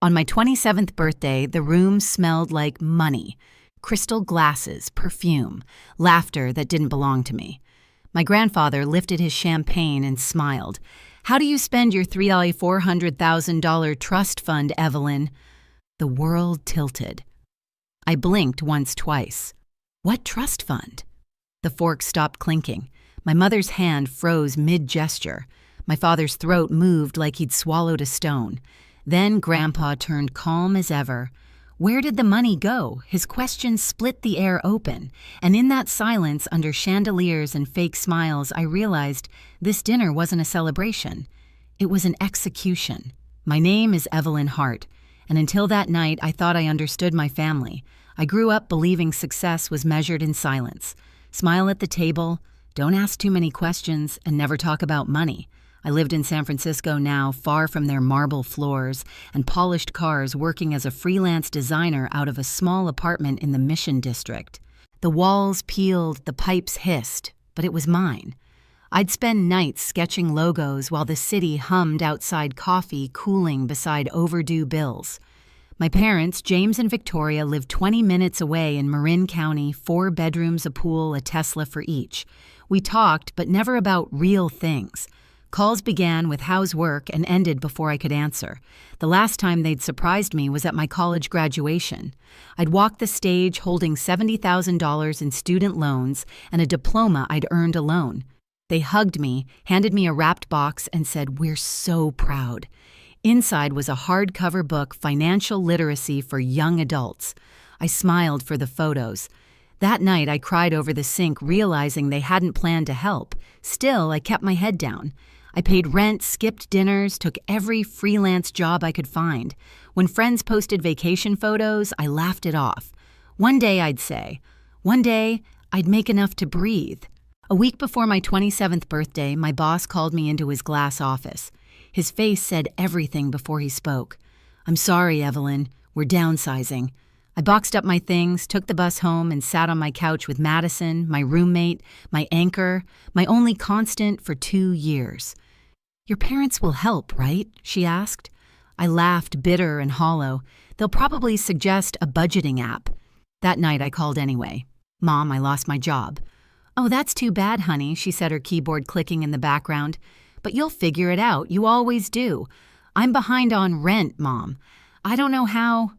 On my 27th birthday, the room smelled like money. Crystal glasses, perfume, laughter that didn't belong to me. My grandfather lifted his champagne and smiled. "How do you spend your $400,000 trust fund, Evelyn?" The world tilted. I blinked once, twice. What trust fund? The fork stopped clinking. My mother's hand froze mid-gesture. My father's throat moved like he'd swallowed a stone. Then Grandpa turned calm as ever. Where did the money go? His question split the air open, and in that silence, under chandeliers and fake smiles, I realized this dinner wasn't a celebration. It was an execution. My name is Evelyn Hart, and until that night, I thought I understood my family. I grew up believing success was measured in silence. Smile at the table, don't ask too many questions, and never talk about money. I lived in San Francisco now, far from their marble floors and polished cars, working as a freelance designer out of a small apartment in the Mission District. The walls peeled, the pipes hissed, but it was mine. I'd spend nights sketching logos while the city hummed outside coffee cooling beside overdue bills. My parents, James and Victoria, lived 20 minutes away in Marin County, 4 bedrooms, a pool, a Tesla for each. We talked, but never about real things. Calls began with "how's work" and ended before I could answer. The last time they'd surprised me was at my college graduation. I'd walked the stage holding $70,000 in student loans and a diploma I'd earned alone. They hugged me, handed me a wrapped box, and said, "We're so proud." Inside was a hardcover book, Financial Literacy for Young Adults. I smiled for the photos. That night, I cried over the sink, realizing they hadn't planned to help. Still, I kept my head down. I paid rent, skipped dinners, took every freelance job I could find. When friends posted vacation photos, I laughed it off. One day, I'd say. One day, I'd make enough to breathe. A week before my 27th birthday, my boss called me into his glass office. His face said everything before he spoke. "I'm sorry, Evelyn. We're downsizing." I boxed up my things, took the bus home, and sat on my couch with Madison, my roommate, my anchor, my only constant for 2 years. "Your parents will help, right?" she asked. I laughed, bitter and hollow. "They'll probably suggest a budgeting app." That night I called anyway. "Mom, I lost my job." "Oh, that's too bad, honey," she said, her keyboard clicking in the background. "But you'll figure it out. You always do." "I'm behind on rent, Mom. I don't know how."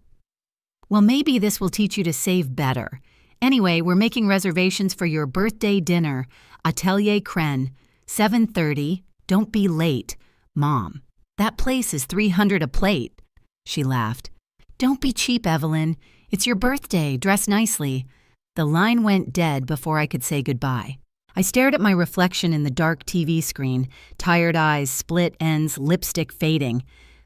"Well, maybe this will teach you to save better. Anyway, we're making reservations for your birthday dinner, Atelier Cren, 7:30. Don't be late. Mom, that place is $300 a plate." She laughed. "Don't be cheap, Evelyn. It's your birthday. Dress nicely." The line went dead before I could say goodbye. I stared at my reflection in the dark TV screen, tired eyes, split ends, lipstick fading.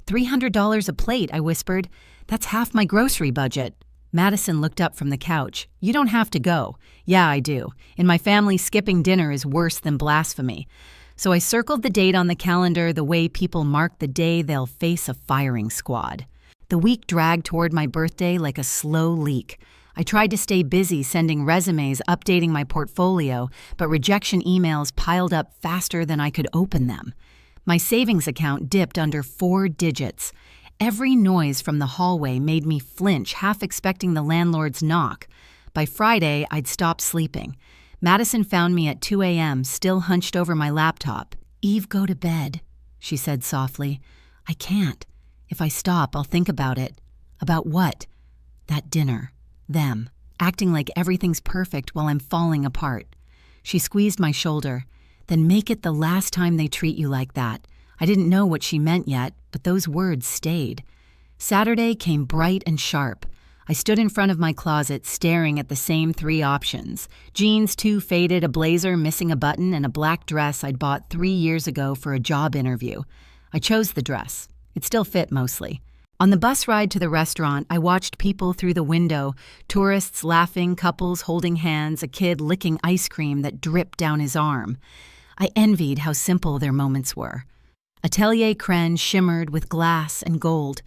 $300 a plate, I whispered. "That's half my grocery budget." Madison looked up from the couch. "You don't have to go." "Yeah, I do. In my family, skipping dinner is worse than blasphemy." So I circled the date on the calendar the way people mark the day they'll face a firing squad. The week dragged toward my birthday like a slow leak. I tried to stay busy sending resumes, updating my portfolio, but rejection emails piled up faster than I could open them. My savings account dipped under 4 digits. Every noise from the hallway made me flinch, half expecting the landlord's knock. By Friday, I'd stopped sleeping. Madison found me at 2 a.m., still hunched over my laptop. "Eve, go to bed," she said softly. "I can't. If I stop, I'll think about it." "About what?" "That dinner. Them. Acting like everything's perfect while I'm falling apart." She squeezed my shoulder. "Then make it the last time they treat you like that." I didn't know what she meant yet, but those words stayed. Saturday came bright and sharp. I stood in front of my closet staring at the same 3 options. Jeans too faded, a blazer missing a button, and a black dress I'd bought 3 years ago for a job interview. I chose the dress. It still fit mostly. On the bus ride to the restaurant, I watched people through the window, tourists laughing, couples holding hands, a kid licking ice cream that dripped down his arm. I envied how simple their moments were. Atelier Cren shimmered with glass and gold.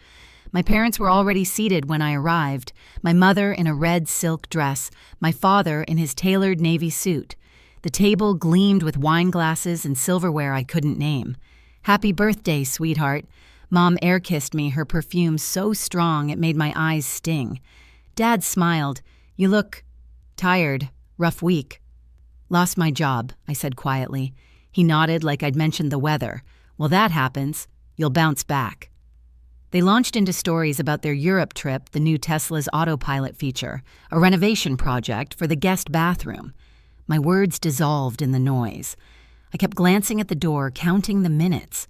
My parents were already seated when I arrived, my mother in a red silk dress, my father in his tailored navy suit. The table gleamed with wine glasses and silverware I couldn't name. "Happy birthday, sweetheart." Mom air-kissed me, her perfume so strong it made my eyes sting. Dad smiled. "You look tired. Rough week." "Lost my job," I said quietly. He nodded like I'd mentioned the weather. "Well, that happens. You'll bounce back." They launched into stories about their Europe trip, the new Tesla's autopilot feature, a renovation project for the guest bathroom. My words dissolved in the noise. I kept glancing at the door, counting the minutes.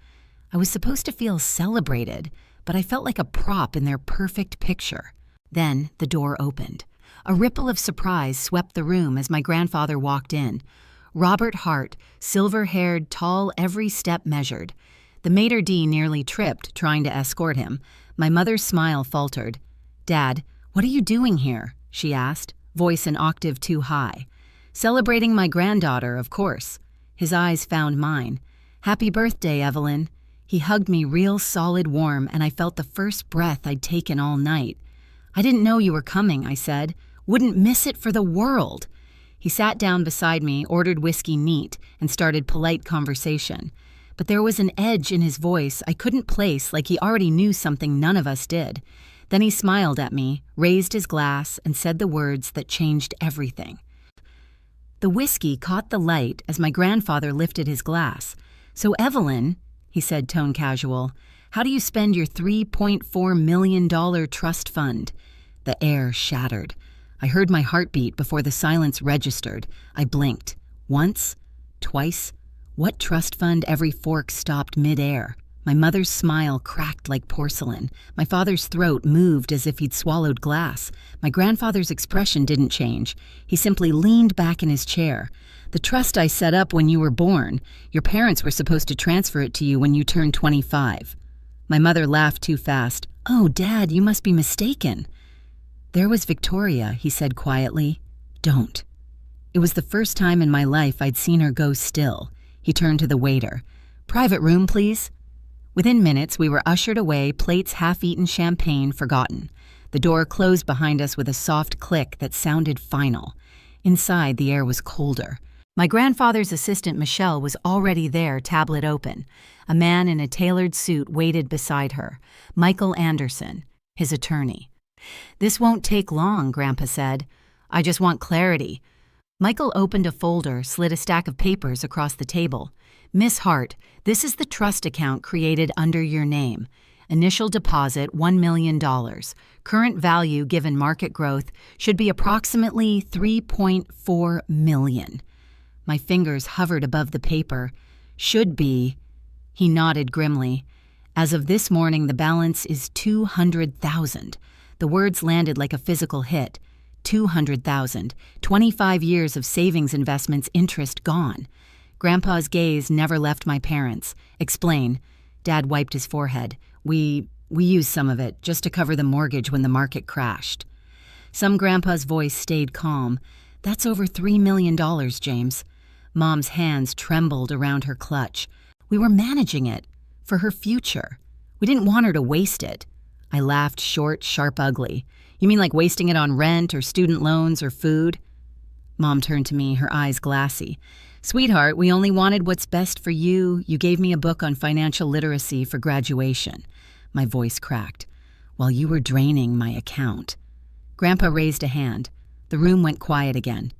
I was supposed to feel celebrated, but I felt like a prop in their perfect picture. Then the door opened. A ripple of surprise swept the room as my grandfather walked in. Robert Hart, silver-haired, tall, every step measured. The maitre d' nearly tripped, trying to escort him. My mother's smile faltered. "Dad, what are you doing here?" she asked, voice an octave too high. "Celebrating my granddaughter, of course." His eyes found mine. "Happy birthday, Evelyn." He hugged me real solid warm, and I felt the first breath I'd taken all night. "I didn't know you were coming," I said. "Wouldn't miss it for the world." He sat down beside me, ordered whiskey neat, and started polite conversation. But there was an edge in his voice I couldn't place, like he already knew something none of us did. Then he smiled at me, raised his glass, and said the words that changed everything. The whiskey caught the light as my grandfather lifted his glass. "So, Evelyn," he said tone casual, "how do you spend your $3.4 million trust fund?" The air shattered. I heard my heartbeat before the silence registered. I blinked. Once? Twice? What trust fund? Every fork stopped mid-air. My mother's smile cracked like porcelain. My father's throat moved as if he'd swallowed glass. My grandfather's expression didn't change. He simply leaned back in his chair. "The trust I set up when you were born. Your parents were supposed to transfer it to you when you turned 25. My mother laughed too fast. "Oh, Dad, you must be mistaken." "There was Victoria," he said quietly. "Don't." It was the first time in my life I'd seen her go still. He turned to the waiter. "Private room, please." Within minutes, we were ushered away, plates half-eaten, champagne forgotten. The door closed behind us with a soft click that sounded final. Inside, the air was colder. My grandfather's assistant, Michelle, was already there, tablet open. A man in a tailored suit waited beside her. Michael Anderson, his attorney. "This won't take long," Grandpa said. "I just want clarity." Michael opened a folder, slid a stack of papers across the table. "Miss Hart, this is the trust account created under your name. Initial deposit, $1 million. Current value given market growth should be approximately $3.4 million. My fingers hovered above the paper. "Should be." He nodded grimly. "As of this morning, the balance is $200,000. The words landed like a physical hit. $200,000. 25 years of savings investments, interest gone. Grandpa's gaze never left my parents. "Explain." Dad wiped his forehead. We used some of it, just to cover the mortgage when the market crashed." Grandpa's voice stayed calm. "That's over $3 million, James." Mom's hands trembled around her clutch. "We were managing it. For her future. We didn't want her to waste it." I laughed short, sharp, ugly. "You mean like wasting it on rent or student loans or food?" Mom turned to me, her eyes glassy. "Sweetheart, we only wanted what's best for you. You gave me a book on financial literacy for graduation." My voice cracked. "While you were draining my account." Grandpa raised a hand. The room went quiet again.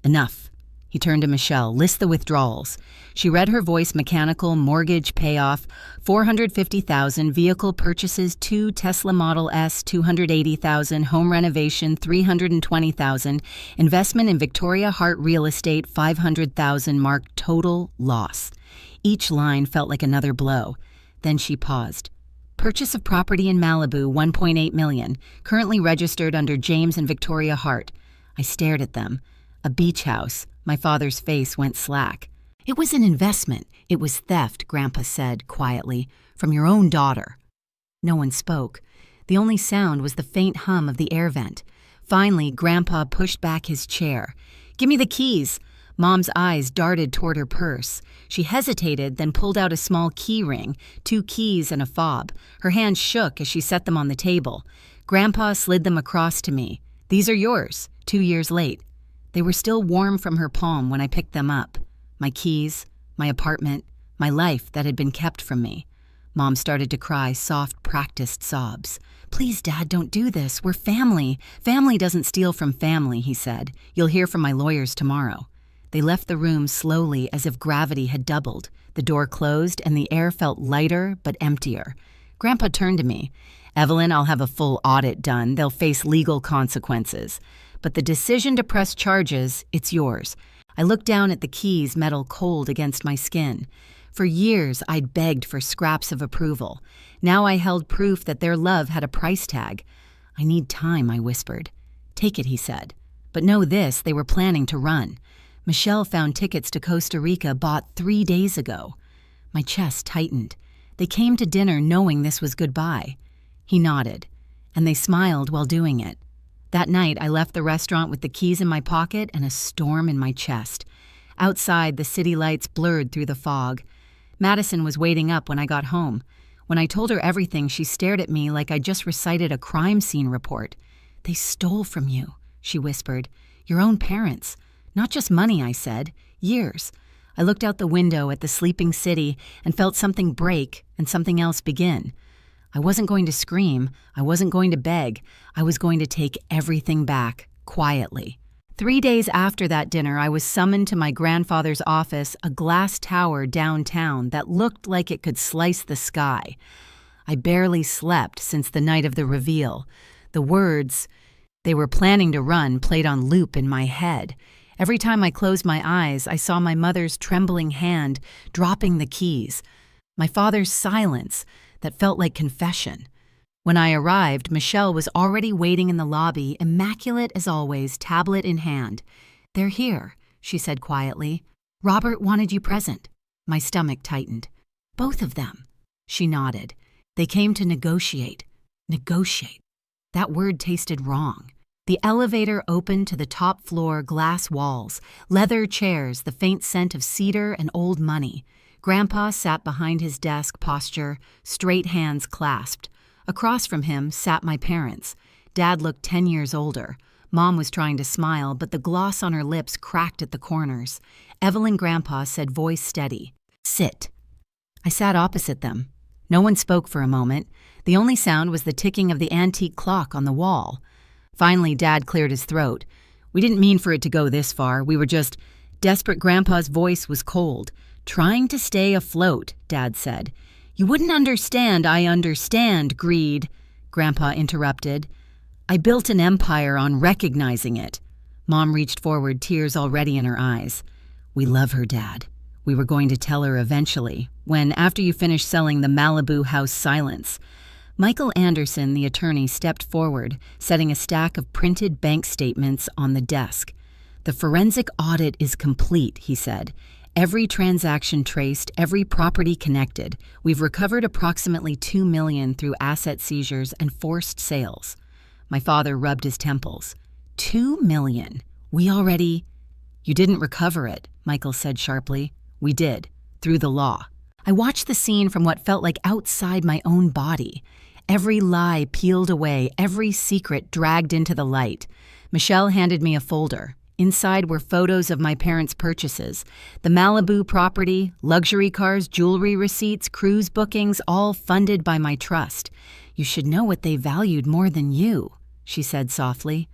"Enough." He turned to Michelle. "List the withdrawals." She read, her voice mechanical. "Mortgage payoff, $450,000. Vehicle purchases, 2 Tesla Model S, $280,000. Home renovation, $320,000. Investment in Victoria Hart Real Estate, $500,000. Marked total loss." Each line felt like another blow. Then she paused. "Purchase of property in Malibu, $1.8 million. Currently registered under James and Victoria Hart." I stared at them. "A beach house." My father's face went slack. "It was an investment. It was theft," Grandpa said quietly, "from your own daughter." No one spoke. The only sound was the faint hum of the air vent. Finally, Grandpa pushed back his chair. "Give me the keys." Mom's eyes darted toward her purse. She hesitated, then pulled out a small key ring, 2 keys and a fob. Her hands shook as she set them on the table. Grandpa slid them across to me. "These are yours, 2 years late." They were still warm from her palm when I picked them up. My keys, my apartment, my life that had been kept from me. Mom started to cry soft, practiced sobs. "Please, Dad, don't do this. We're family. Family doesn't steal from family," he said. "You'll hear from my lawyers tomorrow." They left the room slowly as if gravity had doubled. The door closed and the air felt lighter but emptier. Grandpa turned to me. "Evelyn, I'll have a full audit done. They'll face legal consequences. But the decision to press charges, it's yours." I looked down at the keys, metal cold against my skin. For years, I'd begged for scraps of approval. Now I held proof that their love had a price tag. "I need time," I whispered. "Take it," he said. But know this, they were planning to run. Michelle found tickets to Costa Rica bought 3 days ago. My chest tightened. They came to dinner knowing this was goodbye. He nodded, and they smiled while doing it. That night, I left the restaurant with the keys in my pocket and a storm in my chest. Outside, the city lights blurred through the fog. Madison was waiting up when I got home. When I told her everything, she stared at me like I'd just recited a crime scene report. "They stole from you," she whispered. "Your own parents. Not just money," I said. "Years." I looked out the window at the sleeping city and felt something break and something else begin. I wasn't going to scream. I wasn't going to beg. I was going to take everything back, quietly. 3 days after that dinner, I was summoned to my grandfather's office, a glass tower downtown that looked like it could slice the sky. I barely slept since the night of the reveal. The words, "They were planning to run," played on loop in my head. Every time I closed my eyes, I saw my mother's trembling hand dropping the keys. My father's silence that felt like confession. When I arrived, Michelle was already waiting in the lobby, immaculate as always, tablet in hand. "They're here," she said quietly. "Robert wanted you present." My stomach tightened. "Both of them." She nodded. "They came to negotiate." Negotiate. That word tasted wrong. The elevator opened to the top floor, glass walls, leather chairs, the faint scent of cedar and old money. Grandpa sat behind his desk posture, straight hands clasped. Across from him sat my parents. Dad looked 10 years older. Mom was trying to smile, but the gloss on her lips cracked at the corners. Evelyn Grandpa said, voice steady, "Sit." I sat opposite them. No one spoke for a moment. The only sound was the ticking of the antique clock on the wall. Finally, Dad cleared his throat. "We didn't mean for it to go this far. We were just—" Desperate Grandpa's voice was cold. "Trying to stay afloat," Dad said. "You wouldn't understand. I understand, greed," Grandpa interrupted. "I built an empire on recognizing it." Mom reached forward, tears already in her eyes. "We love her, Dad. We were going to tell her eventually, when, after you finish selling the Malibu house Silence." Michael Anderson, the attorney, stepped forward, setting a stack of printed bank statements on the desk. "The forensic audit is complete," he said. "Every transaction traced, every property connected. We've recovered approximately $2 million through asset seizures and forced sales." My father rubbed his temples. $2 million? We already— "You didn't recover it," Michael said sharply. "We did, through the law." I watched the scene from what felt like outside my own body. Every lie peeled away, every secret dragged into the light. Michelle handed me a folder. Inside were photos of my parents' purchases. The Malibu property, luxury cars, jewelry receipts, cruise bookings, all funded by my trust. "You should know what they valued more than you," she said softly.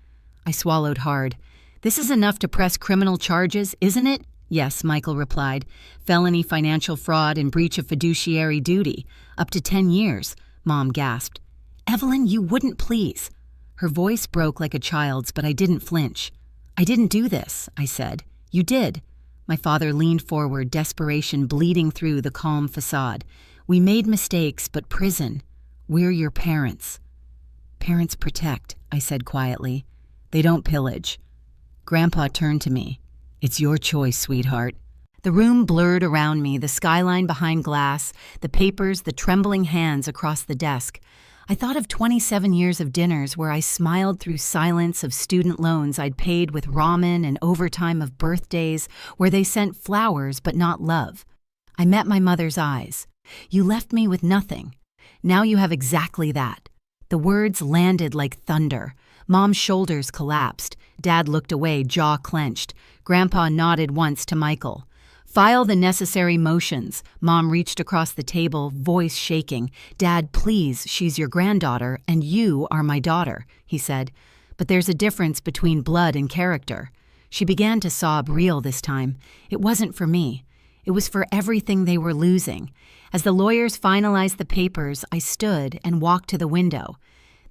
I swallowed hard. "This is enough to press criminal charges, isn't it?" "Yes," Michael replied. "Felony financial fraud and breach of fiduciary duty. Up to 10 years. Mom gasped. "Evelyn, you wouldn't please." Her voice broke like a child's, but I didn't flinch. "I didn't do this," I said. "You did." My father leaned forward, desperation bleeding through the calm facade. "We made mistakes, but prison. We're your parents." "Parents protect," I said quietly. "They don't pillage." Grandpa turned to me. "It's your choice, sweetheart." The room blurred around me, the skyline behind glass, the papers, the trembling hands across the desk. I thought of 27 years of dinners where I smiled through silence, of student loans I'd paid with ramen and overtime, of birthdays where they sent flowers but not love. I met my mother's eyes. "You left me with nothing. Now you have exactly that." The words landed like thunder. Mom's shoulders collapsed. Dad looked away, jaw clenched. Grandpa nodded once to Michael. File the necessary motions. Mom reached across the table, voice shaking. Dad, please, she's your granddaughter, and you are my daughter, he said. But there's a difference between blood and character. She began to sob real this time. It wasn't for me. It was for everything they were losing. As the lawyers finalized the papers, I stood and walked to the window.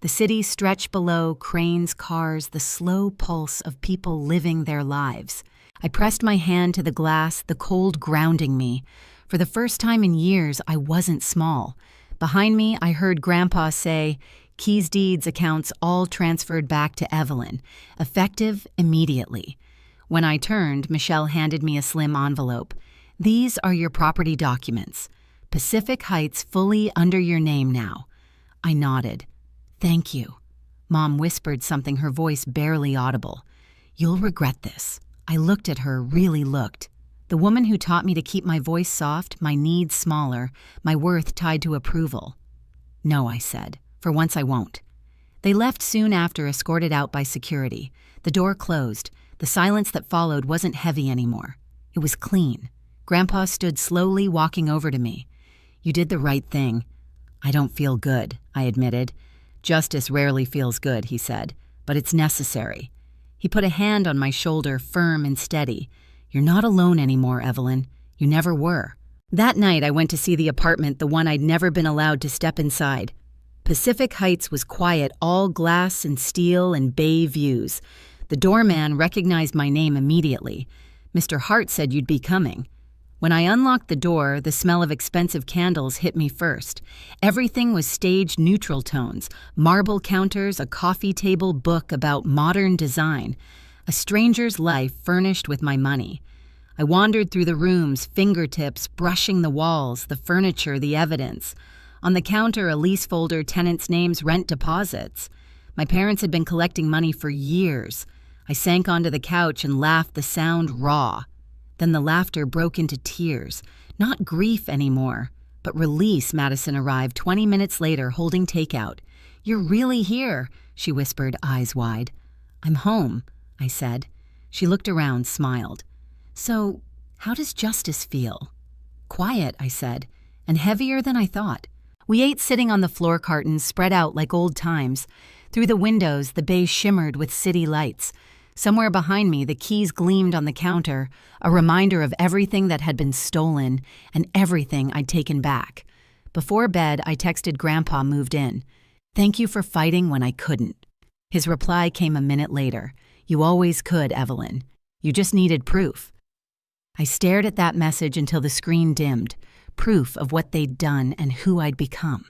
The city stretched below, cranes, cars, the slow pulse of people living their lives. I pressed my hand to the glass, the cold grounding me. For the first time in years, I wasn't small. Behind me, I heard Grandpa say, "Keys, deeds, accounts all transferred back to Evelyn, effective immediately." When I turned, Michelle handed me a slim envelope. "These are your property documents. Pacific Heights fully under your name now." I nodded. "Thank you." Mom whispered something, her voice barely audible. "You'll regret this." I looked at her, really looked. The woman who taught me to keep my voice soft, my needs smaller, my worth tied to approval. "No," I said. "For once I won't." They left soon after, escorted out by security. The door closed. The silence that followed wasn't heavy anymore. It was clean. Grandpa stood slowly, walking over to me. "You did the right thing." "I don't feel good," I admitted. "Justice rarely feels good," he said, "but it's necessary." He put a hand on my shoulder, firm and steady. "You're not alone anymore, Evelyn. You never were." That night, I went to see the apartment, the one I'd never been allowed to step inside. Pacific Heights was quiet, all glass and steel and bay views. The doorman recognized my name immediately. "Mr. Hart said you'd be coming." When I unlocked the door, the smell of expensive candles hit me first. Everything was staged neutral tones, marble counters, a coffee table book about modern design. A stranger's life furnished with my money. I wandered through the rooms, fingertips brushing the walls, the furniture, the evidence. On the counter, a lease folder, tenants' names, rent deposits. My parents had been collecting money for years. I sank onto the couch and laughed, the sound raw. Then the laughter broke into tears. Not grief anymore, but release. Madison arrived 20 minutes later, holding takeout. "You're really here," she whispered, eyes wide. "I'm home," I said. She looked around, smiled. "So, how does justice feel?" "Quiet," I said, "and heavier than I thought." We ate sitting on the floor cartons, spread out like old times. Through the windows, the bay shimmered with city lights. Somewhere behind me, the keys gleamed on the counter, a reminder of everything that had been stolen and everything I'd taken back. Before bed, I texted Grandpa, moved in. "Thank you for fighting when I couldn't." His reply came a minute later. "You always could, Evelyn. You just needed proof." I stared at that message until the screen dimmed, proof of what they'd done and who I'd become.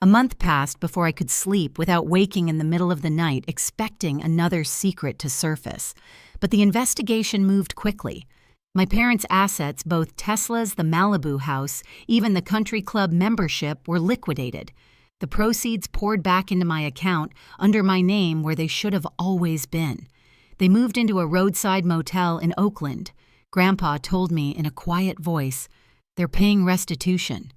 A month passed before I could sleep without waking in the middle of the night expecting another secret to surface. But the investigation moved quickly. My parents' assets, both Tesla's, the Malibu house, even the country club membership, were liquidated. The proceeds poured back into my account under my name where they should have always been. They moved into a roadside motel in Oakland. Grandpa told me in a quiet voice, "They're paying restitution.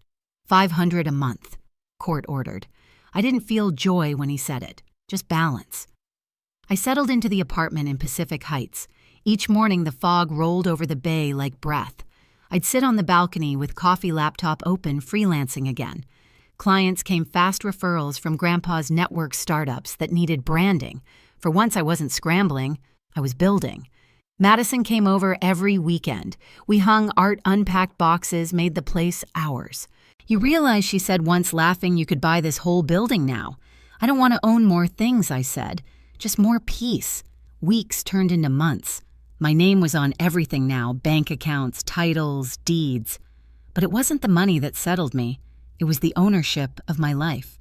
$500 a month." Court ordered. I didn't feel joy when he said it, just balance. I settled into the apartment in Pacific Heights. Each morning the fog rolled over the bay like breath. I'd sit on the balcony with coffee laptop open, freelancing again. Clients came, fast referrals from Grandpa's network startups that needed branding. For once I wasn't scrambling, I was building. Madison came over every weekend. We hung art, unpacked boxes, made the place ours. "You realize," she said once, laughing, "you could buy this whole building now." "I don't want to own more things," I said. "Just more peace." Weeks turned into months. My name was on everything now, bank accounts, titles, deeds. But it wasn't the money that settled me. It was the ownership of my life.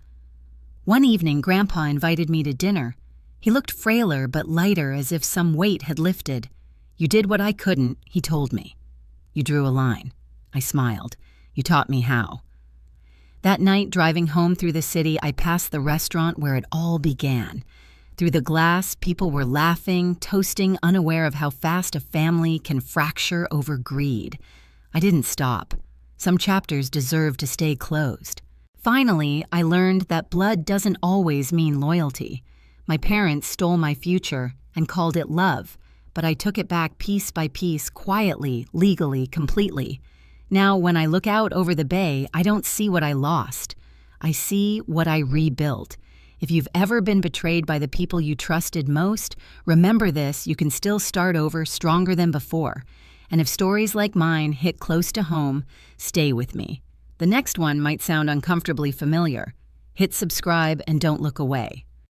One evening, Grandpa invited me to dinner. He looked frailer but lighter, as if some weight had lifted. "You did what I couldn't," he told me. "You drew a line." I smiled. "You taught me how." That night, driving home through the city, I passed the restaurant where it all began. Through the glass, people were laughing, toasting, unaware of how fast a family can fracture over greed. I didn't stop. Some chapters deserved to stay closed. Finally, I learned that blood doesn't always mean loyalty. My parents stole my future and called it love, but I took it back piece by piece, quietly, legally, completely. Now, when I look out over the bay, I don't see what I lost. I see what I rebuilt. If you've ever been betrayed by the people you trusted most, remember this: you can still start over stronger than before. And if stories like mine hit close to home, stay with me. The next one might sound uncomfortably familiar. Hit subscribe and don't look away.